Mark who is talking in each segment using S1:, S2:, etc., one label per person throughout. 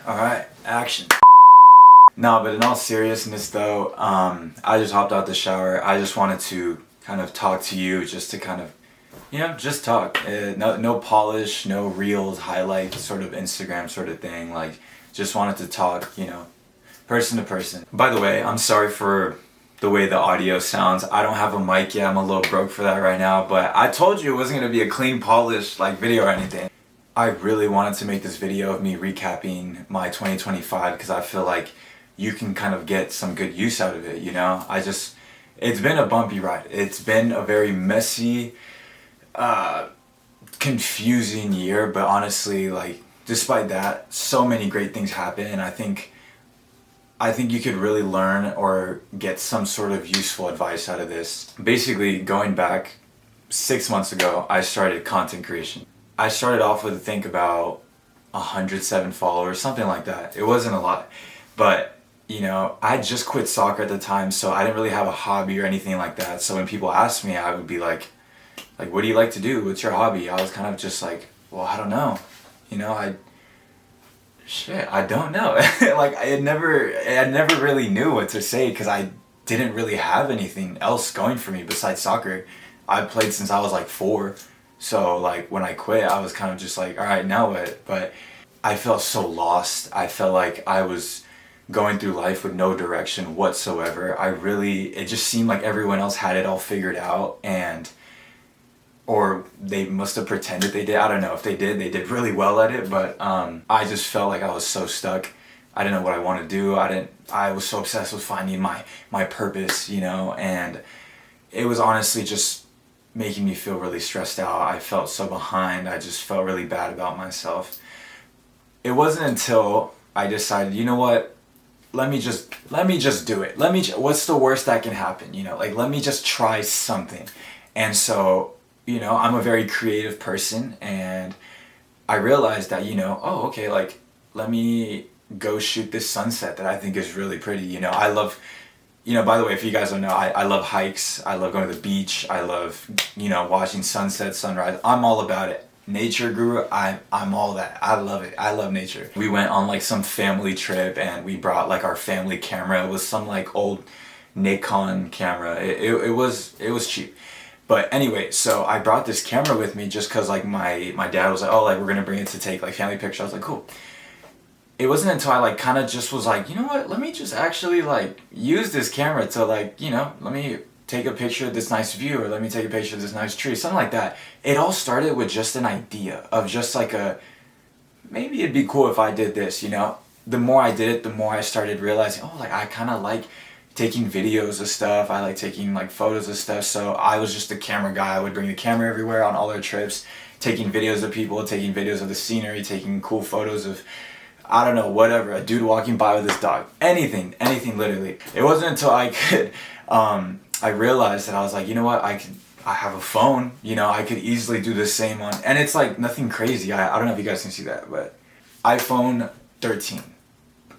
S1: Alright, action. No, but in all seriousness though, I just hopped out the shower. I just wanted to kind of talk to you, just to kind of, just talk. No polish, no reels, highlights, sort of Instagram sort of thing. Like, just wanted to talk, person to person. By the way, I'm sorry for the way the audio sounds. I don't have a mic yet. I'm a little broke for that right now, but I told you it wasn't gonna be a clean, polished like video or anything. I really wanted to make this video of me recapping my 2025 because I feel like you can kind of get some good use out of it, it's been a bumpy ride. It's been a very messy, confusing year, but honestly, like, despite that, so many great things happen, and I think you could really learn or get some sort of useful advice out of this. Basically, going back 6 months ago, I started content creation. I started off with, I think, about 107 followers, something like that. It wasn't a lot, but I just quit soccer at the time, so I didn't really have a hobby or anything like that. So when people asked me, I would be like, what do you like to do? What's your hobby? I was kind of just like, well, I don't know. I don't know. Like, I never really knew what to say because I didn't really have anything else going for me besides soccer. I played since I was like 4. So like when I quit, I was kind of just like, all right, now what? But I felt so lost. I felt like I was going through life with no direction whatsoever. It just seemed like everyone else had it all figured out, or they must have pretended they did. I don't know. If they did really well at it, but I just felt like I was so stuck. I didn't know what I wanted to do. I was so obsessed with finding my purpose, and it was honestly just making me feel really stressed out. I felt so behind. I just felt really bad about myself. It wasn't until I decided, you know what? Let me just do it. What's the worst that can happen? Let me just try something. And so, I'm a very creative person, and I realized that, oh, okay, like, let me go shoot this sunset that I think is really pretty. I love, by the way, if you guys don't know, I love hikes. I love going to the beach. I love, watching sunset, sunrise. I'm all about it. Nature guru, I'm all that. I love it. I love nature. We went on like some family trip, and we brought like our family camera. It was some like old Nikon camera. It was cheap. But anyway, so I brought this camera with me just cause like my dad was like, oh, like, we're gonna bring it to take like family pictures. I was like, cool. It wasn't until I like kind of just was like, you know what, let me just actually like use this camera to like, let me take a picture of this nice view, or let me take a picture of this nice tree, something like that. It all started with just an idea of just like maybe it'd be cool if I did this, The more I did it, the more I started realizing, oh, like, I kind of like taking videos of stuff. I like taking like photos of stuff. So I was just the camera guy. I would bring the camera everywhere on all our trips, taking videos of people, taking videos of the scenery, taking cool photos of, I don't know, whatever, a dude walking by with his dog, anything literally. It wasn't until I could, I realized that I was like, you know what, I have a phone, I could easily do the same on, and it's like nothing crazy. I don't know if you guys can see that, but iPhone 13.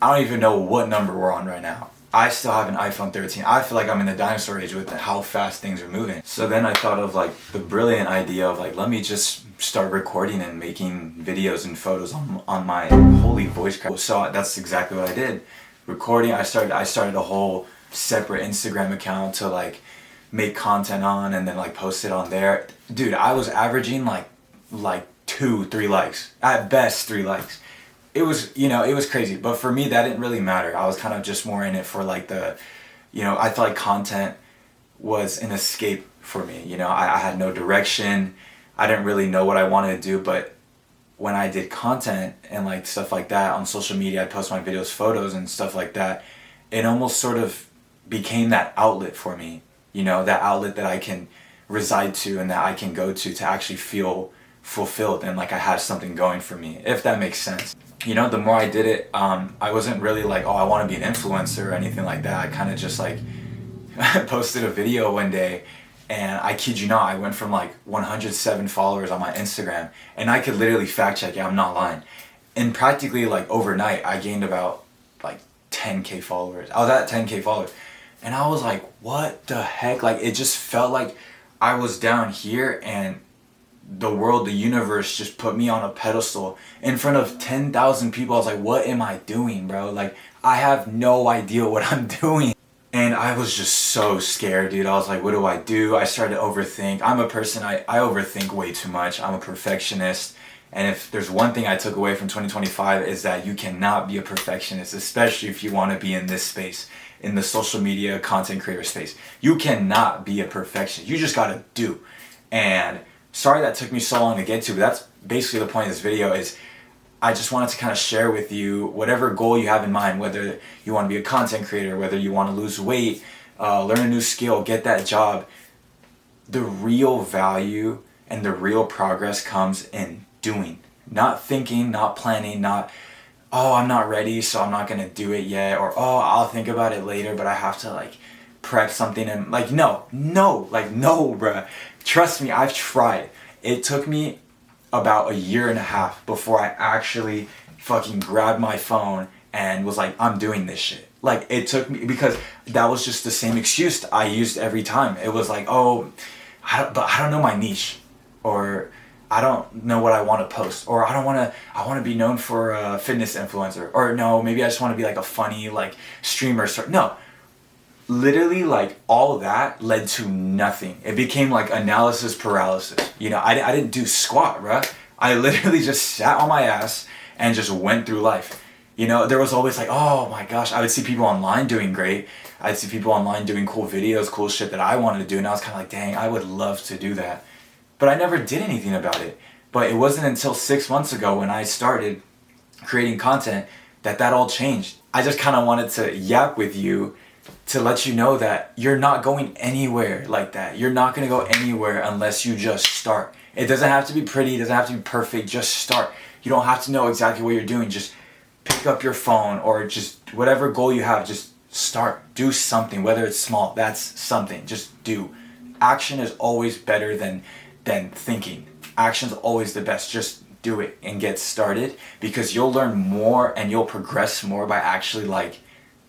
S1: I don't even know what number we're on right now. I still have an iPhone 13. I feel like I'm in the dinosaur age with how fast things are moving. So then I thought of like the brilliant idea of like, let me just start recording and making videos and photos on my holy voice crack. So that's exactly what I did. Recording, I started a whole separate Instagram account to like make content on, and then like post it on there. Dude, I was averaging like 2-3 likes. At best 3 likes. It was, it was crazy, but for me that didn't really matter. I was kind of just more in it for like I felt like content was an escape for me. I had no direction. I didn't really know what I wanted to do, but when I did content and like stuff like that on social media, I'd post my videos, photos and stuff like that. It almost sort of became that outlet for me, that outlet that I can reside to and that I can go to actually feel fulfilled and like I have something going for me, if that makes sense. The more I did it, I wasn't really like, oh, I want to be an influencer or anything like that. I kind of just like posted a video one day, and I kid you not, I went from like 107 followers on my Instagram, and I could literally fact check it, I'm not lying. And practically like overnight, I gained about like 10K followers. I was at 10K followers, and I was like, what the heck? Like, it just felt like I was down here, and the world, the universe just put me on a pedestal in front of 10,000 people. I was like, what am I doing, bro? Like, I have no idea what I'm doing. And I was just so scared, dude. I was like, what do I do? I started to overthink. I'm a person, I overthink way too much. I'm a perfectionist. And if there's one thing I took away from 2025 is that you cannot be a perfectionist, especially if you want to be in this space, in the social media content creator space. You cannot be a perfectionist. You just got to do. And sorry that took me so long to get to, but that's basically the point of this video. Is I just wanted to kind of share with you whatever goal you have in mind, whether you want to be a content creator, whether you want to lose weight, learn a new skill, get that job. The real value and the real progress comes in doing, not thinking, not planning, not, oh, I'm not ready, so I'm not going to do it yet, or, oh, I'll think about it later, but I have to like prep something, and like, no, bruh. Trust me, I've tried. It took me about a year and a half before I actually fucking grabbed my phone and was like, I'm doing this shit. Like, it took me, because that was just the same excuse I used every time. It was like, oh, I don't know my niche, or I don't know what I want to post, or I want to be known for a fitness influencer, or no, maybe I just want to be like a funny like streamer. No, literally, like, all of that led to nothing. It became like analysis paralysis. You know, I didn't do squat, bruh. I literally just sat on my ass and just went through life. You know, there was always like, oh my gosh, I would see people online doing great. I'd see people online doing cool videos, cool shit that I wanted to do. And I was kind of like, dang, I would love to do that. But I never did anything about it. But it wasn't until 6 months ago when I started creating content that all changed. I just kind of wanted to yap with you to let you know that you're not going anywhere like that. You're not going to go anywhere unless you just start. It doesn't have to be pretty. It doesn't have to be perfect. Just start. You don't have to know exactly what you're doing. Just pick up your phone, or just whatever goal you have, just start. Do something, whether it's small. That's something. Just do. Action is always better than thinking. Action's always the best. Just do it and get started, because you'll learn more and you'll progress more by actually like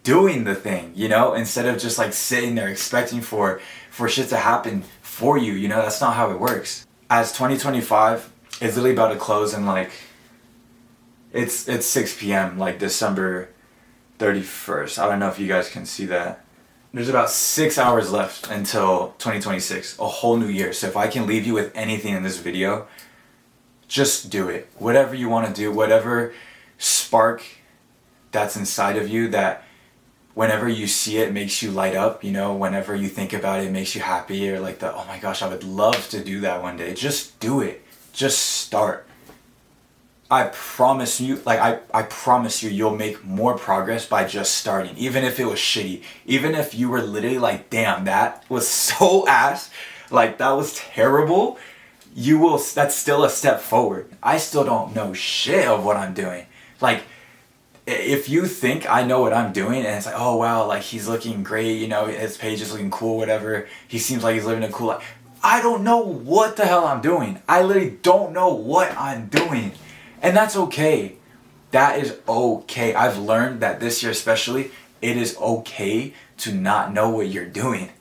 S1: doing the thing, you know, instead of just like sitting there expecting for shit to happen for you. You know, that's not how it works. As 2025 is literally about to close, and like it's 6 p.m. like December 31st. I don't know if you guys can see that. There's about 6 hours left until 2026, a whole new year. So if I can leave you with anything in this video, just do it. Whatever you want to do, whatever spark that's inside of you, that whenever you see it makes you light up, you know, whenever you think about it, it makes you happy, or like the, oh my gosh, I would love to do that one day. Just do it. Just start. I promise you, like I promise you, you'll make more progress by just starting. Even if it was shitty, even if you were literally like, damn, that was so ass, like that was terrible, that's still a step forward. I still don't know shit of what I'm doing. Like, if you think I know what I'm doing, and it's like, oh wow, like he's looking great, you know, his page is looking cool, whatever, he seems like he's living a cool life. I don't know what the hell I'm doing. I literally don't know what I'm doing. And that's okay. That is okay. I've learned that this year especially, it is okay to not know what you're doing.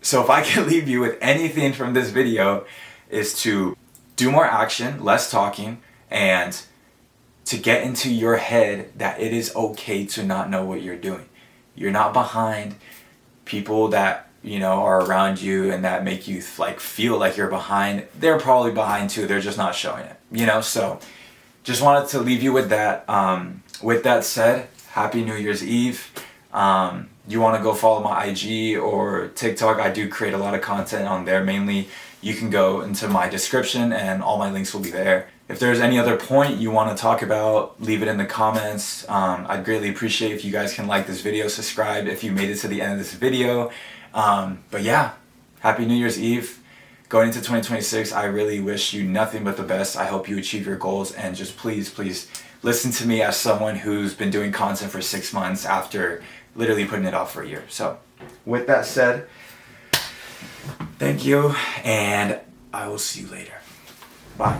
S1: So if I can leave you with anything from this video, is to do more action, less talking, and to get into your head that it is okay to not know what you're doing. You're not behind. People that, you know, are around you and that make you like feel like you're behind, they're probably behind too. They're just not showing it, you know? So just wanted to leave you with that. With that said, happy New Year's Eve. You want to go follow my IG or TikTok, I do create a lot of content on there. Mainly, you can go into my description and all my links will be there. If there's any other point you want to talk about, leave it in the comments. I'd greatly appreciate if you guys can like this video, subscribe if you made it to the end of this video. But yeah, happy New Year's Eve. Going into 2026, I really wish you nothing but the best. I hope you achieve your goals, and just please listen to me as someone who's been doing content for 6 months after literally putting it off for a year. So with that said, thank you, and I will see you later. Bye.